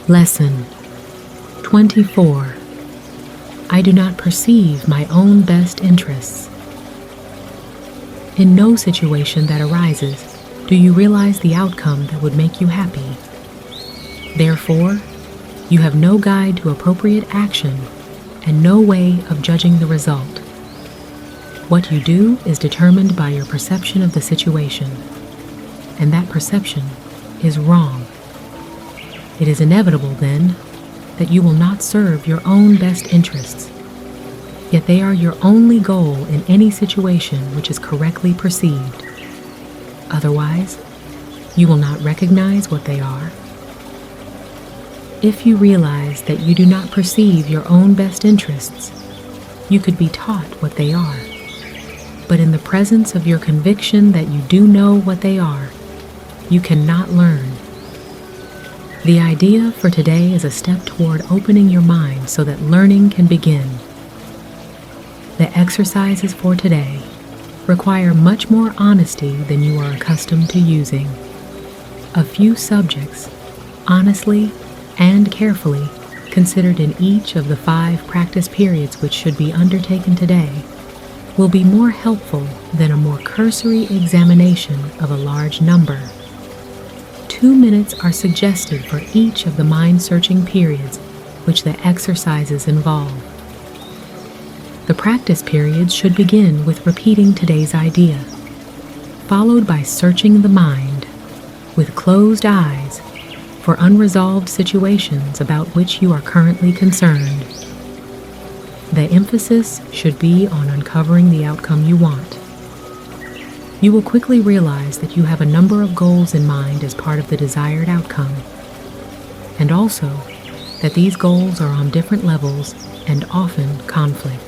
Lesson 24. I do not perceive my own best interests. In no situation that arises do you realize the outcome that would make you happy. Therefore, you have no guide to appropriate action and no way of judging the result. What you do is determined by your perception of the situation, and that perception is wrong. It is inevitable, then, that you will not serve your own best interests, yet they are your only goal in any situation which is correctly perceived. Otherwise, you will not recognize what they are. If you realize that you do not perceive your own best interests, you could be taught what they are. But in the presence of your conviction that you do know what they are, you cannot learn. The idea for today is a step toward opening your mind so that learning can begin. The exercises for today require much more honesty than you are accustomed to using. A few subjects, honestly and carefully considered in each of the 5 practice periods which should be undertaken today, will be more helpful than a more cursory examination of a large number. 2 minutes are suggested for each of the mind-searching periods which the exercises involve. The practice periods should begin with repeating today's idea, followed by searching the mind with closed eyes for unresolved situations about which you are currently concerned. The emphasis should be on uncovering the outcome you want. You will quickly realize that you have a number of goals in mind as part of the desired outcome, and also that these goals are on different levels and often conflict.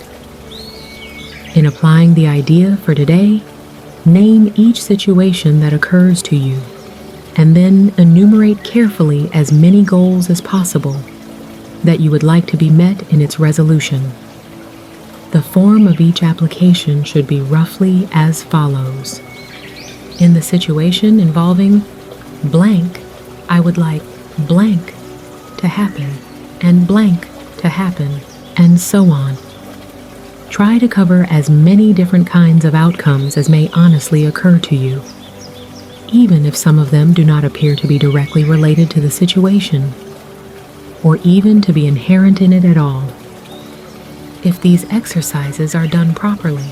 In applying the idea for today, name each situation that occurs to you, and then enumerate carefully as many goals as possible that you would like to be met in its resolution. The form of each application should be roughly as follows. In the situation involving blank, I would like blank to happen, and blank to happen, and so on. Try to cover as many different kinds of outcomes as may honestly occur to you, even if some of them do not appear to be directly related to the situation, or even to be inherent in it at all. If these exercises are done properly,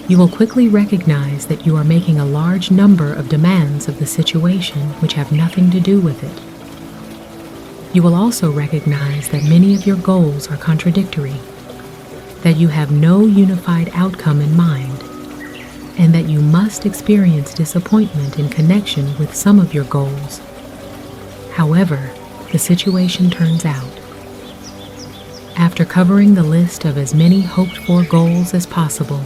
you will quickly recognize that you are making a large number of demands of the situation which have nothing to do with it. You will also recognize that many of your goals are contradictory, that you have no unified outcome in mind, and that you must experience disappointment in connection with some of your goals. However, the situation turns out. After covering the list of as many hoped-for goals as possible,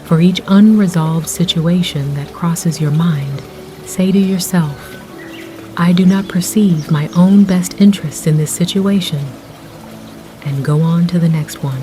for each unresolved situation that crosses your mind, say to yourself, I do not perceive my own best interests in this situation, and go on to the next one.